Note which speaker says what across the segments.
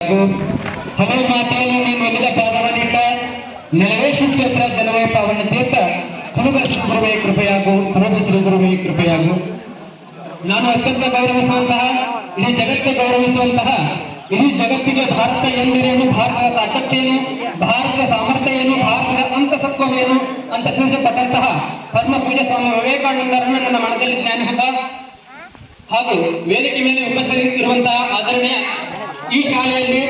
Speaker 1: ಹಲವು ಮಾತೆಯನ್ನು ನೀನು ಒಲಿದ ಪಾದವನಿಂದ ನೆಲವೇ ಶುದ್ಧತ್ರ ಜಲವೇ ಪಾವನ ತೀರ್ಥ ಸುಲಭ ಶ್ರೀ ಗುರುವೇ ಕೃಪೆಯಾಗು ಸುಲಭ ಶ್ರೀ ಗುರುವೇ ಕೃಪೆಯಾಗು. ನಾನು ಅತ್ಯಂತ ಗೌರವಿಸುವಂತಹ ಇಡೀ ಜಗತ್ತಿಗೆ ಗೌರವಿಸುವಂತಹ ಇಡೀ ಜಗತ್ತಿಗೆ ಭಾರತ ಎಂದರೇನು, ಭಾರತದ ತಾಕತ್ತೇನು, ಭಾರತದ ಸಾಮರ್ಥ್ಯ ಏನು, ಭಾರತದ ಅಂತಸತ್ವವೇನು ಅಂತ ತಿಳಿಸತಕ್ಕಂತಹ ಪರಮ ಪೂಜ್ಯ ಸ್ವಾಮಿ ವಿವೇಕಾನಂದರನ್ನು ನನ್ನ ಮನದಲ್ಲಿ ಜ್ಞಾನಿಸಿದ ಹಾಗೂ ವೇದಿಕೆ ಮೇಲೆ ಉಪಸ್ಥಿತರಿರುವಂತಹ ಆದರಣೀಯ ಈ ಶಾಲೆಯಲ್ಲಿ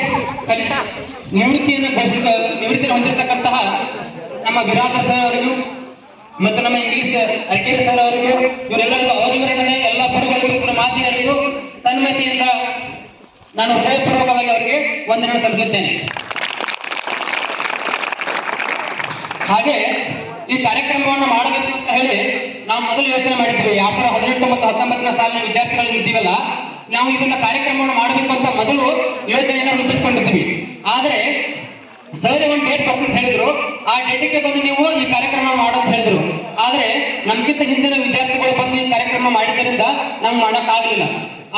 Speaker 1: ನಿವೃತ್ತಿಯನ್ನು ಹೊಂದಿರತಕ್ಕಂತಹ ನಮ್ಮ ಬಿರಾದರ್ ಸರ್ ಅವರಿಗೂ ಮತ್ತು ನಮ್ಮ ಇಂಗ್ಲಿಷ್ ಅರ್ಕೇರಿ ಸರ್ ಅವರಿಗೂ ಇವರೆಲ್ಲರಿಗೂ ಅವರಿವರೇ ಎಲ್ಲ ಗುರುಗಳಿಗೂ ಮಾತೆಯರಿಗೂ ತನ್ಮಯತೆಯಿಂದ ನಾನು ಹೃದಯಪೂರ್ವಕವಾಗಿ ಅವರಿಗೆ ವಂದನೆ ಸಲ್ಲಿಸುತ್ತೇನೆ. ಹಾಗೆ ಈ ಕಾರ್ಯಕ್ರಮವನ್ನು ಮಾಡಬೇಕು ಅಂತ ಹೇಳಿ ನಾವು ಮೊದಲು ಯೋಚನೆ ಮಾಡಿದ್ವಿ. 2018 ಮತ್ತು 19ನೇ ಸಾಲಿನ ವಿದ್ಯಾರ್ಥಿಗಳು ಇದ್ದೀವಲ್ಲ, ನಾವು ಇದನ್ನ ಕಾರ್ಯಕ್ರಮವನ್ನು ಮಾಡಬೇಕು ಅಂತ ಮೊದಲು ಯೋಜನೆಯನ್ನು ರೂಪಿಸಿಕೊಂಡಿದ್ವಿ. ಆದರೆ ಸರ್ ಒಂದು ಡೇಟ್ ಬರ್ತಂತ ಹೇಳಿದ್ರು, ಆ ಡೇಟಿಗೆ ಬಂದು ನೀವು ಈ ಕಾರ್ಯಕ್ರಮ ಮಾಡೋದು ಹೇಳಿದ್ರು. ಆದ್ರೆ ನಮ್ಗಿಂತ ಹಿಂದಿನ ವಿದ್ಯಾರ್ಥಿಗಳು ಬಂದು ಈ ಕಾರ್ಯಕ್ರಮ ಮಾಡಿದ್ದರಿಂದ ನಮ್ಗೆ ಮಾಡೋಕ್ಕಾಗಲಿಲ್ಲ.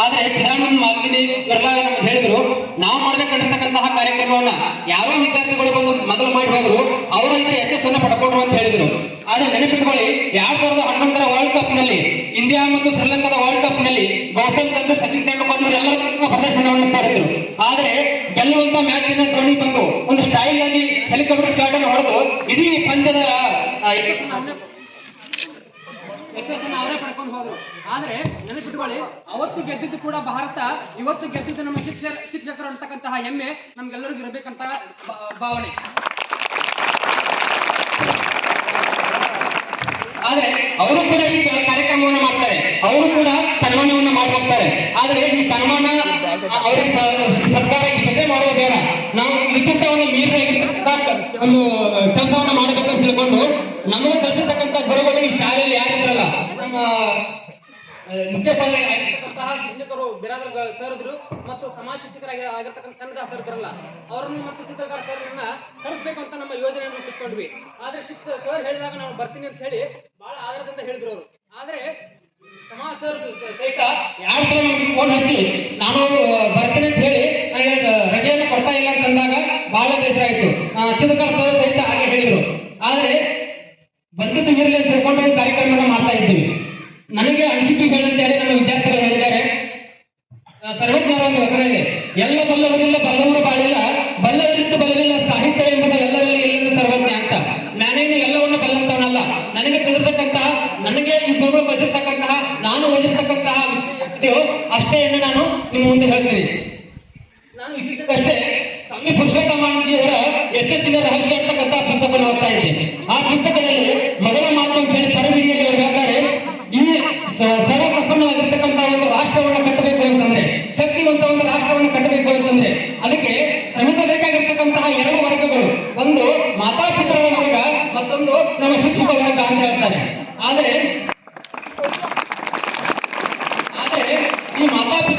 Speaker 1: ಆದ್ರೆ ಚಿದಾನಂದ ಮಾಲಿನಿ ಇವರೆಲ್ಲ ಹೇಳಿದ್ರು, ನಾವು ಮಾಡ್ಬೇಕಂತಕ್ಕಂತಹ ಕಾರ್ಯಕ್ರಮವನ್ನ ಯಾರೋ ವಿದ್ಯಾರ್ಥಿಗಳು ಬಂದು ಮೊದಲು ಮಾಡಿ ಹೋದ್ರು, ಅವರು ಇದರ ಯಶಸ್ಸನ್ನು ಪಡ್ಕೊಂಡ್ರು ಅಂತ ಹೇಳಿದ್ರು. ಆದ್ರೆ ನೆನಪಿಟ್ಕೊಳ್ಳಿ, 2011ರ ವರ್ಲ್ಡ್ ಕಪ್ ನಲ್ಲಿ ಇಂಡಿಯಾ ಮತ್ತು ಶ್ರೀಲಂಕಾದ ವರ್ಲ್ಡ್ ಕಪ್ ನಲ್ಲಿ ಗೌತಮ್ ಗಂಭೀರ್, ಸಚಿನ್ ತೆಂಡೂಲ್ಕರ್ ಇವರೆಲ್ಲರೂ ಪ್ರದರ್ಶನವನ್ನು ತೋರಿದ್ರು. ಆದ್ರೆ ಗೆಲ್ಲುವಂತ ಮ್ಯಾಚ್ ಧೋನಿ ಬಂದು ಒಂದು ಸ್ಟೈಲ್ ಆಗಿ ಹೆಲಿಕಾಪ್ಟರ್ ಶಾಟ್ ಅನ್ನು ಹೊಡೆದು ಇಡೀ ಪಂದ್ಯದ ಅವರೇ ಪಡ್ಕೊಂಡು ಹೋದ್ರು. ಆದ್ರೆ ನೆನಪಿಟ್ಕೊಳ್ಳಿ, ಅವತ್ತು ಗೆದ್ದಿದ್ದು ಕೂಡ ಭಾರತ, ಇವತ್ತು ಗೆದ್ದಿದ್ದು ನಮ್ಮ ಶಿಕ್ಷಕರು ಅಂತಕ್ಕಂತಹ ಹೆಮ್ಮೆ ನಮ್ಗೆಲ್ಲರಿಗೂ ಇರಬೇಕಂತ ಭಾವನೆ. ಆದ್ರೆ ಅವರು ಕೂಡ ಈ ಕಾರ್ಯಕ್ರಮವನ್ನು ಮಾಡ್ತಾರೆ, ಅವರು ಕೂಡ ಸನ್ಮಾನವನ್ನ ಮಾಡ್ಕೊಳ್ತಾರೆ. ಆದ್ರೆ ಈ ಸನ್ಮಾನ ಅವರಿಗೆ ಸರ್ಕಾರ ಇಷ್ಟೇ ಮಾಡೋದು ಬೇಡ, ನಾವು ವಿಶಿಷ್ಟವನ್ನು ಮೀರಿರ್ತಕ್ಕಂಥ ಒಂದು ಕೆಲಸವನ್ನ ಮಾಡಬೇಕು ಅಂತ ತಿಳ್ಕೊಂಡು ನಮಗೆ ಕಲಿಸಿರ್ತಕ್ಕಂಥ ಗುರುಗಳು ಈ ಶಾಲೆಯಲ್ಲಿ ಯಾರಿದ್ರಲ್ಲ, ನಮ್ಮ ಮುಖ್ಯೋಪಾಧ್ಯಾಯರಾಗಿರ್ತಕ್ಕಂತಹ ಶಿಕ್ಷಕರು ಬಿರಾದರ್ ಸರ್ ಇದ್ರು ಮತ್ತು ಸಮಾಜ ಶಿಕ್ಷಕರಾಗಿರ್ತಕ್ಕಂಥ ಚಂದ್ರದಾಸ್ ಸರ್ ಇದ್ರಲ್ಲ, ಅವರನ್ನು ಮತ್ತು ಚಿತ್ರಕಾರ ಸರ್ಗಳನ್ನ ಕರೆಸ್ಬೇಕು ಅಂತ ನಮ್ಮ ಯೋಜನೆಯನ್ನು ರೂಪಿಸ್ಕೊಂಡ್ವಿ. ಆದ್ರೆ ಶಿಕ್ಷಕ ಸರ್ ಹೇಳಿದಾಗ ನಾವು ಬರ್ತೀನಿ ಅಂತ ಹೇಳಿ ಬಹಳ ಆಧಾರದಿಂದ ಹೇಳಿದ್ರು ಅವರು. ಆದ್ರೆ ಸಮಾಜ ಸರ್ ಸಹಿತ 2 ಸಲ ನಮ್ಗೆ ಫೋನ್ ಹಚ್ಚಿ ನಾನು ಬರ್ತೀನಿ ಅಂತ ಹೇಳಿ ನನಗೆ ರಜೆಯನ್ನು ಕೊಡ್ತಾ ಇಲ್ಲ ಅಂತಂದಾಗ ಬಹಳ ಬೇಸರ ಆಯ್ತು. ಚಿತ್ರಕಾರ ಸರ್ ಸಹಿತ ಹಾಗೆ ಹೇಳಿದ್ರು. ಆದ್ರೆ ಬಂದಿದ್ದು ಇರಲಿ ಅಂತ ತಿಳ್ಕೊಂಡು ಕಾರ್ಯಕ್ರಮನ ಮಾಡ್ತಾ ಇದ್ದೀವಿ. ನನಗೆ ಅನಿಸಿಕೆಗಳಂತ ಹೇಳಿ ನಮ್ಮ ವಿದ್ಯಾರ್ಥಿಗಳು ಹೇಳಿದ್ದಾರೆ. ಸರ್ವಜ್ಞರ ಒಂದು ವಚನ ಇದೆ, ಎಲ್ಲ ಬಲ್ಲವರಿಲ್ಲ ಬಲ್ಲವರು ಬಾಳಿಲ್ಲ, ಬಲ್ಲವರಿದ್ದು ಬಲವಿಲ್ಲ ಸಾಹಿತ್ಯ ಎಂಬುದು ಎಲ್ಲರಲ್ಲಿ ಇಲ್ಲಿಂದ ಸರ್ವಜ್ಞ ಅಂತ. ನಾನೇನು ಎಲ್ಲವನ್ನು ಬಲ್ಲಂತವನಲ್ಲ, ನನಗೆ ತಿಳಿದಿರ್ತಕ್ಕಂತಹ, ನನಗೆ ಈ ಗುರುಗಳು ಬಯಸಿರ್ತಕ್ಕಂತಹ, ನಾನು ಓದಿರ್ತಕ್ಕಂತಹ ಅಷ್ಟೇ ಎಂದು ನಾನು ನಿಮ್ಮ ಮುಂದೆ ಹೇಳ್ತೀನಿ. ನಾನು ಇಷ್ಟಕ್ಕಷ್ಟೇ ಸ್ವಾಮಿ ಪುರುಷೋತ್ತಮಾನಂದಿಯವರ ಯಶಸ್ಸಿನ ರಹಸ್ಯ ಅಂತಕ್ಕಂಥ ಪುಸ್ತಕವನ್ನು ಓದ್ತಾ ಇದ್ದೇನೆ. ಆ ಪುಸ್ತಕದಲ್ಲಿ ಮೊದಲ ಮಾತು ಅಂತ ಹೇಳಿ ಪರಮಿಡಿಯಲ್ಲಿ ಅವರು ಹೇಳ್ತಾರೆ, ಈ ಸರ್ವಸಂಪನ್ನವಾಗಿರ್ತಕ್ಕಂಥ ಒಂದು ರಾಷ್ಟ್ರವನ್ನು ಕಟ್ಟಬೇಕು ಅಂತಂದ್ರೆ, ಶಕ್ತಿವಂತ ಒಂದು ರಾಷ್ಟ್ರವನ್ನು ಕಟ್ಟಬೇಕು ಅಂತಂದ್ರೆ ಅದಕ್ಕೆ ಶ್ರಮಿಸಬೇಕಾಗಿರ್ತಕ್ಕಂತಹ 2 ವರ್ಗಗಳು, ಒಂದು ಮಾತಾಪಿತರ ವರ್ಗ, ಮತ್ತೊಂದು ನಮ್ಮ ಶಿಕ್ಷಕ ವರ್ಗ ಅಂತ ಹೇಳ್ತಾರೆ. ಆದ್ರೆ ಈ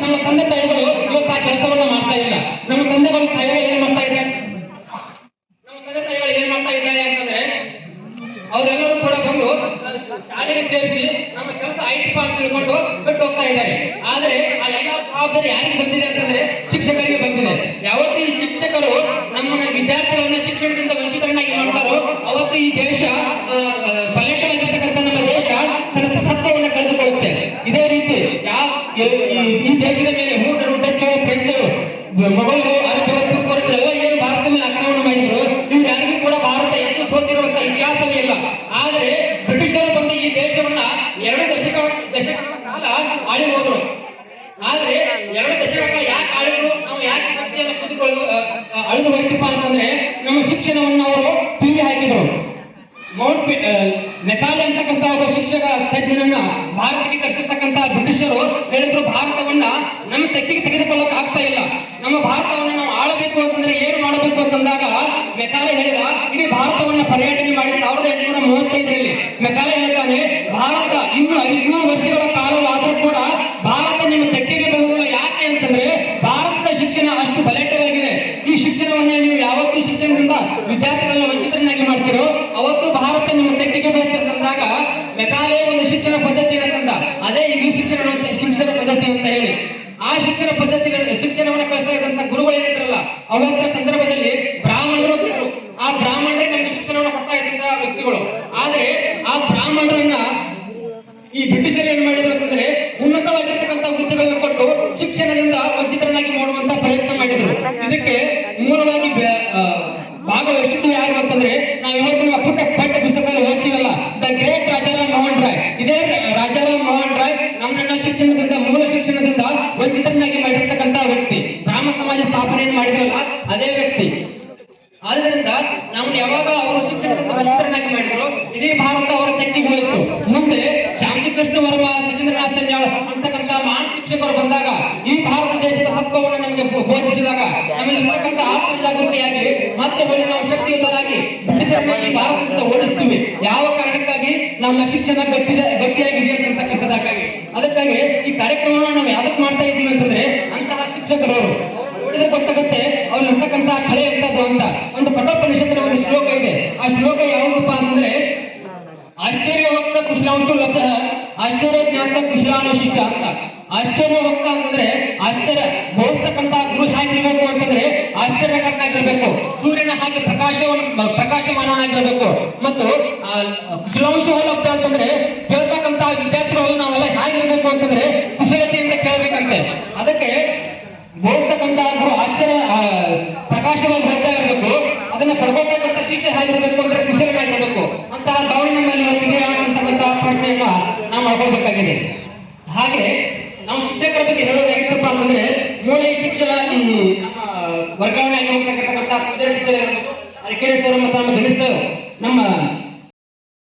Speaker 1: ನಮ್ಮ ತಂದೆ ತಾಯಿಗಳು ಇವತ್ತು ಆ ಕೆಲಸವನ್ನ ಮಾಡ್ತಾ ಇಲ್ಲ. ನಮ್ಮ ತಂದೆ ತಾಯಿಗಳು ಏನ್ ಮಾಡ್ತಾ ಇದ್ದಾರೆ ಅಂತಂದ್ರೆ ಅವರೆಲ್ಲರೂ ಕೂಡ ಬಂದು ಶಾಲೆಗೆ ಸೇರಿಸಿ ನಮ್ಮ ಕೆಲಸ ಆಯ್ತಪ್ಪ ಅಂತ ತಿಳ್ಕೊಂಡು ಬಿಟ್ಟು ಹೋಗ್ತಾ ಇದ್ದಾರೆ. ಆದ್ರೆ ಆ ಎಲ್ಲ ಜವಾಬ್ದಾರಿ ಯಾರಿಗೆ ಬಂದಿದೆ ಅಂತಂದ್ರೆ ಶಿಕ್ಷಕರಿಗೆ ಬಂದಿದೆ. ಯಾವತ್ತು ಈ ಶಿಕ್ಷಕರು ನಮ್ಮ ವಿದ್ಯಾರ್ಥಿಗಳನ್ನ ಶಿಕ್ಷಣದಿಂದ ವಂಚಿತರನ್ನಾಗಿ ಮಾಡ್ತಾರೋ ಅವತ್ತು ಈ ದೇಶ ಬಲಿಷ್ಠವಾಗಿರ್ತಕ್ಕಂಥ ನಮ್ಮ ದೇಶ ತನ್ನ ಸತ್ವವನ್ನು ಕಳೆದುಕೊಳ್ಳುತ್ತೆ. ಇದೇ ರೀತಿ ಈ ದೇಶದ ಮೇಲೆ ಹೂಟರು, ಡಚ್ಚರು, ಫ್ರೆಂಚರು, ಮೊಘಲರು, ಅರಬರು, ತುರ್ಕರು ಇವರೆಲ್ಲ ಏನು ಭಾರತದ ಮೇಲೆ ಆಕ್ರಮಣ ಮಾಡಿದ್ರು, ಇವ್ರು ಯಾರಿಗೂ ಕೂಡ ಭಾರತ ಎಂದು ಸೋತಿರುವಂತಹ ಇತಿಹಾಸವೇ ಇಲ್ಲ. ಆದ್ರೆ ಬ್ರಿಟಿಷರು ಬಂದು ಈ ದೇಶವನ್ನ 2 ದಶಕಗಳ ಕಾಲ ಆಳಿ ಹೋದ್ರು. ಆದ್ರೆ 2 ದಶಕಗಳ ಯಾಕೆ ಆಳಿದ್ರು, ನಾವು ಯಾಕೆ ಶಕ್ತಿಯನ್ನು ಅಳಿದು ಹೋಯ್ತಪ್ಪ ಅಂತಂದ್ರೆ ನಮ್ಮ ಶಿಕ್ಷಣವನ್ನು ಅವರು ಟಿವಿ ಹಾಕಿದ್ರು. ಮೆಕಾಲೆ ಅಂತಕ್ಕಂಥ ಒಬ್ಬ ಶಿಕ್ಷಕ ತಜ್ಞನನ್ನ ಭಾರತಕ್ಕೆ ಕರೆಸಿರ್ತಕ್ಕಂತಹ ಬ್ರಿಟಿಷರು ಹೇಳಿದ್ರು, ಭಾರತವನ್ನ ನಮ್ಮ ತೆಕ್ಕಿಗೆ ತೆಗೆದುಕೊಳ್ಳೋಕೆ ಆಗ್ತಾ ಇಲ್ಲ, ನಮ್ಮ ಭಾರತವನ್ನ ನಾವು ಆಳಬೇಕು ಅಂತಂದ್ರೆ ಏನು ಮಾಡಬೇಕು ಅಂತಂದಾಗ ಮೆಕಾಲೆ ಹೇಳಿದ, ಇಡೀ ಭಾರತವನ್ನ ಪರ್ಯಟನೆ ಮಾಡಿ 1835ರಲ್ಲಿ ಮೆಕಾಲೆ ಹೇಳ್ತಾನೆ, ಭಾರತ ಇನ್ನು 500 ವರ್ಷಗಳ ಕಾಲವಾದರೂ ಕೂಡ ಭಾರತ ನಿಮ್ಮ ತೆಕ್ಕಿಗೆ ಬರುವುದಿಲ್ಲ. ಯಾಕೆ ಅಂತಂದ್ರೆ ಭಾರತದ ಶಿಕ್ಷಣ ಅಷ್ಟು ಬಲಿಷ್ಠವಾಗಿದೆ. ಈ ಶಿಕ್ಷಣವನ್ನ ನೀವು ಯಾವತ್ತೂ ಶಿಕ್ಷಣದಿಂದ ವಿದ್ಯಾರ್ಥಿಗಳನ್ನ ವಂಚಿತರನ್ನಾಗಿ ಮಾಡ್ತೀರೋ ಅವತ್ತು ಭಾರತ ನಿಮ್ಮ ತೆಕ್ಕಿಗೆ ಬೇಕಂತಂದಾಗ ಮೆಕಾಲೆ ಒಂದು ಶಿಕ್ಷಣ ಪದ್ಧತಿ ಏನಂತಂದ, ಅದೇ ಈ ಶಿಕ್ಷಣ ಪದ್ಧತಿ ಅಂತ ಹೇಳಿ ಆ ಶಿಕ್ಷಣ ಪದ್ಧತಿಗಳ ಶಿಕ್ಷಣವನ್ನು ಕಲಿಸ್ತಾ ಇದ್ದಂತ ಗುರುಗಳೇನಿದ್ರಲ್ಲ ಅವತ್ತಿನ ಸಂದರ್ಭದಲ್ಲಿ ಬ್ರಾಹ್ಮಣರು ಅಂತಿದ್ರು. ಆ ಬ್ರಾಹ್ಮಣರೇ ನಮ್ಗೆ ಶಿಕ್ಷಣವನ್ನು ಕೊಡ್ತಾ ಇದ್ದಂತ ವ್ಯಕ್ತಿಗಳು. ಆದ್ರೆ ಆ ಬ್ರಾಹ್ಮಣರನ್ನ ಈ ಬ್ರಿಟಿಷರು ಏನ್ ಮಾಡಿದ್ರು ಅಂತಂದ್ರೆ ಉನ್ನತವಾಗಿರ್ತಕ್ಕಂಥ ಹುದ್ದೆಗಳನ್ನ ಕೊಟ್ಟು ಶಿಕ್ಷಣದಿಂದ ವಂಚಿತರನ್ನಾಗಿ ಮಾಡುವಂತ ಪ್ರಯತ್ನ ಮಾಡಿದ್ರು. ಇದಕ್ಕೆ ಮೂಲವಾಗಿ ಭಾಗವಹಿಸಿದ್ದು ಯಾರು ಅಂತಂದ್ರೆ ನಾವು ಇವತ್ತು ನಮ್ಮ ಪುಟ್ಟ ಪಠ್ಯ ಪುಸ್ತಕದಲ್ಲಿ ಓದ್ತೀವಲ್ಲ, ದ ಗ್ರೇಟ್ ರಾಜಾರಾಮ್ ಮೋಹನ್ ರಾಯ್. ಇದೇ ರಾಜಾರಾಮ್ ಮೋಹನ್ ರಾಯ್ ನಮ್ಮನ್ನ ಶಿಕ್ಷಣದಿಂದ, ಮೂಲ ಶಿಕ್ಷಣದಿಂದ ವಂಚಿತರನ್ನಾಗಿ ಮಾಡಿರ್ತಕ್ಕಂಥ ವ್ಯಕ್ತಿ. ಬ್ರಾಹ್ಮಣ ಸಮಾಜ ಸ್ಥಾಪನೆಯನ್ನು ಮಾಡಿದ್ರಲ್ಲ ಅದೇ ವ್ಯಕ್ತಿ. ಆದ್ರಿಂದ ನಮ್ಮನ್ನ ಯಾವಾಗ ಅವರು ಶಿಕ್ಷಣದಿಂದ ವಂಚಿತರನ್ನಾಗಿ ಮಾಡಿದ್ರು, ಇಡೀ ಭಾರತ ಅವರ ತೆಕ್ಕಿಗೆ ಹೋಯಿತು. ಮುಂದೆ ಶಾಂತಿ ಕೃಷ್ಣ ವರ್ಮ, ಸಚೇಂದ್ರನಾಥ್ ಸಂಜಾಳ್ ಅಂತಕ್ಕಂಥ ಮಹಾನ್ ಶಿಕ್ಷಕರು ಬಂದಾಗ, ಈ ಭಾರತ ದೇಶದ ಹಕ್ಕವನ್ನು ನಮಗೆ ಬೋಧಿಸಿದಾಗ, ನಮಗೆ ಇರ್ತಕ್ಕಂಥ ಆತ್ಮ ಜಾಗೃತಿಯಾಗಿ ಮತ್ತೆ ಹೊಳಿ ನಾವು ಶಕ್ತಿಯುತರಾಗಿ ಬ್ರಿಟಿಷರನ್ನ ಈ ಭಾರತದಿಂದ ಓಡಿಸ್ತೀವಿ. ಯಾವ ಕಾರಣಕ್ಕಾಗಿ ನಮ್ಮ ಶಿಕ್ಷಣ ಗಟ್ಟಿಯಾಗಿದೆ ಅಂತಕ್ಕಂಥದಕ್ಕಾಗಿ. ಅದಕ್ಕಾಗಿ ಈ ಕಾರ್ಯಕ್ರಮವನ್ನು ನಾವು ಯಾವ್ದಕ್ಕೆ ಮಾಡ್ತಾ ಇದ್ದೀವಿ ಅಂತಂದ್ರೆ, ಅಂತಹ ಶಿಕ್ಷಕರು ನೋಡಿದ್ರೆ ಗೊತ್ತಾಗುತ್ತೆ ಅವ್ರು ಇರ್ತಕ್ಕಂಥ ಕಳೆ ಎಂತದ್ದು ಅಂತ. ಒಂದು ಕಠೋಪನಿಷತ್ತಿನ ಒಂದು ಶ್ಲೋಕ ಇದೆ. ಆ ಶ್ಲೋಕ ಯಾವಾಗಪ್ಪ ಅಂತಂದ್ರೆ, ಆಶ್ಚರ್ಯವಕ್ತ ಕುಶಲಾಂಶ ಲಬ್ಧ ಆಶ್ಚರ್ಯ ಜ್ಞಾತ ಕುಶಲಾನುಶಿಷ್ಟ ಅಂತ. ಆಶ್ಚರ್ಯವಕ್ತ ಅಂತಂದ್ರೆ ಆಶ್ಚರ್ಯ ಬೋಧಿಸ್ತಕ್ಕಂಥ ಗುರು ಹೇಗಿರ್ಬೇಕು ಅಂತಂದ್ರೆ ಆಶ್ಚರ್ಯಕರನಾಗಿರ್ಬೇಕು, ಸೂರ್ಯನ ಹಾಗೆ ಪ್ರಕಾಶಮಾನವಾಗಿರ್ಬೇಕು. ಮತ್ತು ಕುಶಲಾಂಶ ಲಬ್ಧ ಅಂತಂದ್ರೆ ಕೇಳ್ತಕ್ಕಂಥ ವಿದ್ಯಾರ್ಥಿಗಳು ನಾವೆಲ್ಲ ಹೇಗಿರ್ಬೇಕು ಅಂತಂದ್ರೆ ಕುಶಲತೆಯಿಂದ ಕೇಳಬೇಕಂತೆ. ಅದಕ್ಕೆ ಬೋಧಿಸ್ತಕ್ಕಂಥ ಗುರು ಆಶ್ಚರ್ಯ ಪ್ರಕಾಶವಾಗಿ ಹೇಳ್ತಾ ಇರಬೇಕು, ಅದನ್ನ ಪಡ್ಕೋತಕ್ಕಂಥ ಶಿಷ್ಯ ಹೇಗಿರ್ಬೇಕು ಅಂದ್ರೆ ಕುಶಲನಾಗಿರ್ಬೇಕು. ಅಂತಹ ಭಾವನೆ ನಮ್ಮಲ್ಲಿ ಇವತ್ತಿಗೆ ಅಂತಕ್ಕಂಥ ಪ್ರಶ್ನೆಯನ್ನ ನಾವು ಮಾಡ್ಕೊಳ್ಬೇಕಾಗಿದೆ. ಹಾಗೆ ನಾವು ಶಿಕ್ಷಕರ ಬಗ್ಗೆ ಹೇಳೋದಾಗಿತ್ತಪ್ಪ ಅಂತಂದ್ರೆ, ಮೂಳೆ ಶಿಕ್ಷಣ ವರ್ಗಾವಣೆ ಆಗಿ ಹೋಗ್ತಕ್ಕಂಥ ಟೀಚರ್ ಇರಬೇಕು, ಅರಕೆರೆ ಸರ್ ಮತ್ತು ನಮ್ಮ ಗಣಿತ ನಮ್ಮ